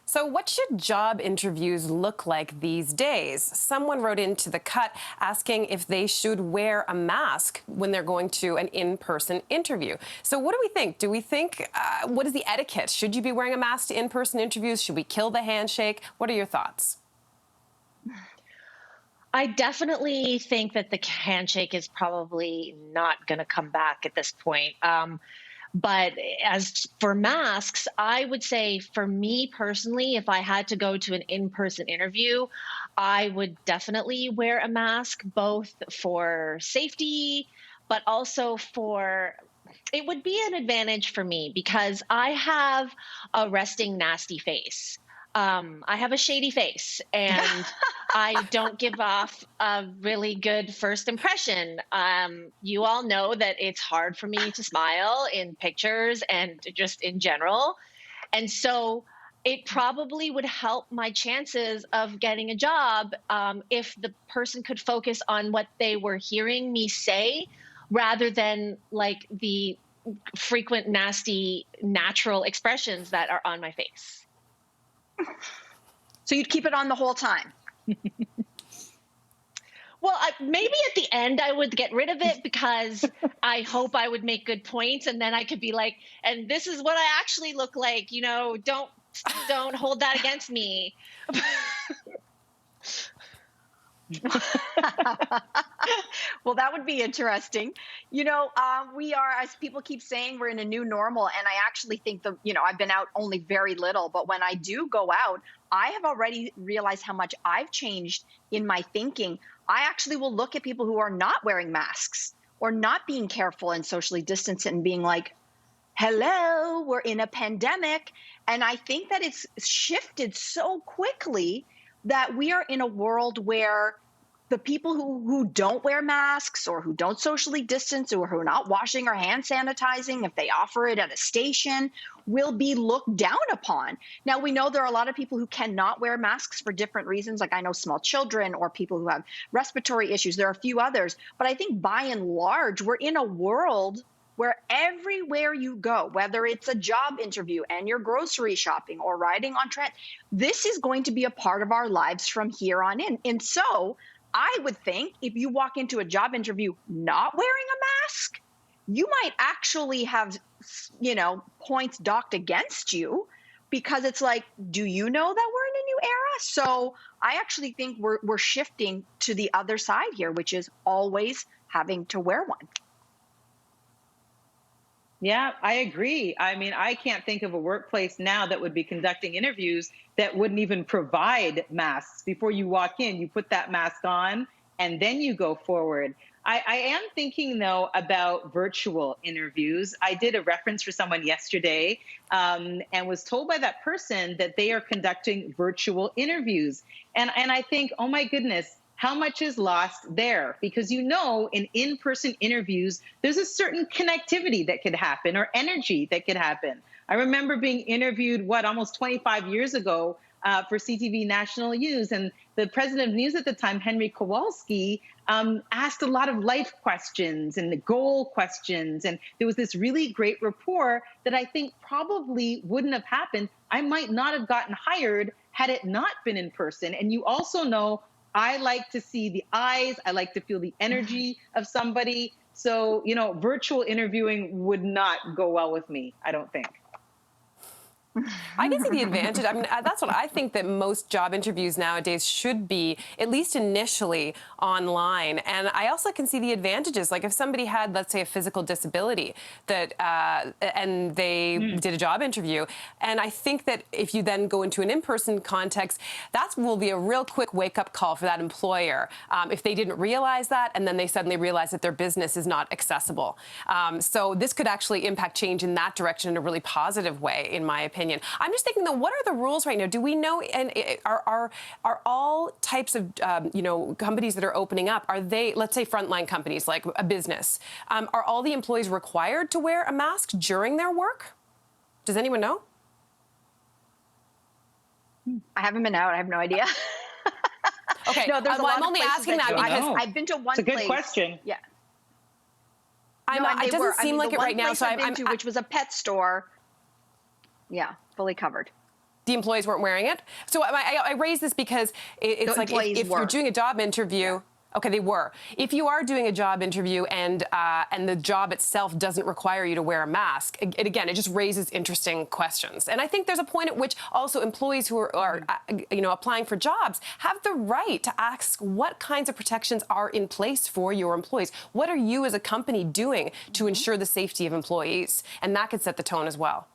So what should job interviews look like these days? Someone wrote into The Cut asking if they should wear a mask when they're going to an in-person interview. So what do we think? Do we think, what is the etiquette? Should you be wearing a mask to in-person interviews? Should we kill the handshake? What are your thoughts? I definitely think that the handshake is probably not going to come back at this point. But as for masks, I would say for me personally, if I had to go to an in-person interview, I would definitely wear a mask, both for safety, but also it would be an advantage for me because I have a resting nasty face. I have a shady face and I don't give off a really good first impression. You all know that it's hard for me to smile in pictures and just in general. And so it probably would help my chances of getting a job if the person could focus on what they were hearing me say rather than like the frequent, nasty, natural expressions that are on my face. So you'd keep it on the whole time? Well, maybe at the end I would get rid of it because I hope I would make good points, and then I could be like, and this is what I actually look like, you know, don't hold that against me. Well, that would be interesting. We are, as people keep saying, we're in a new normal. And I actually think I've been out only very little, but when I do go out, I have already realized how much I've changed in my thinking. I actually will look at people who are not wearing masks or not being careful and socially distant and being like, hello, we're in a pandemic. And I think that it's shifted so quickly that we are in a world where the people who don't wear masks or who don't socially distance or who are not washing or hand sanitizing, if they offer it at a station, will be looked down upon. Now, we know there are a lot of people who cannot wear masks for different reasons. Like I know small children or people who have respiratory issues. There are a few others. But I think by and large, we're in a world where everywhere you go, whether it's a job interview and you're grocery shopping or riding on train, this is going to be a part of our lives from here on in. And so I would think if you walk into a job interview not wearing a mask, you might actually have, points docked against you because it's like, do you know that we're in a new era? So I actually think we're shifting to the other side here, which is always having to wear one. Yeah, I agree. I mean, I can't think of a workplace now that would be conducting interviews that wouldn't even provide masks. Before you walk in, you put that mask on and then you go forward. I am thinking, though, about virtual interviews. I did a reference for someone yesterday and was told by that person that they are conducting virtual interviews. And I think, oh, my goodness, how much is lost there? Because in in-person interviews, there's a certain connectivity that could happen or energy that could happen. I remember being interviewed, almost 25 years ago for CTV National News. And the president of news at the time, Henry Kowalski, asked a lot of life questions and the goal questions. And there was this really great rapport that I think probably wouldn't have happened. I might not have gotten hired had it not been in person. And you also know, I like to see the eyes. I like to feel the energy of somebody. So, virtual interviewing would not go well with me, I don't think. I can see the advantage. I mean, that's what I think that most job interviews nowadays should be, at least initially, online. And I also can see the advantages. Like if somebody had, let's say, a physical disability and they did a job interview, and I think that if you then go into an in-person context, that will be a real quick wake-up call for that employer if they didn't realize that, and then they suddenly realize that their business is not accessible. So this could actually impact change in that direction in a really positive way, in my opinion. I'm just thinking, though, what are the rules right now? Do we know, and are all types of, companies that are opening up, are they, let's say frontline companies like a business, are all the employees required to wear a mask during their work? Does anyone know? I haven't been out. I have no idea. Okay, no, there's I'm only asking that because I've been to one place. It's a good question. Yeah. It doesn't seem like it right now. So which was a pet store. Yeah, fully covered. the employees weren't wearing it. So I raise this because it's like if you're doing a job interview. Okay, they were. If you are doing a job interview and the job itself doesn't require you to wear a mask, it just raises interesting questions. And I think there's a point at which also employees who are applying for jobs have the right to ask what kinds of protections are in place for your employees. What are you as a company doing to ensure the safety of employees? And that could set the tone as well.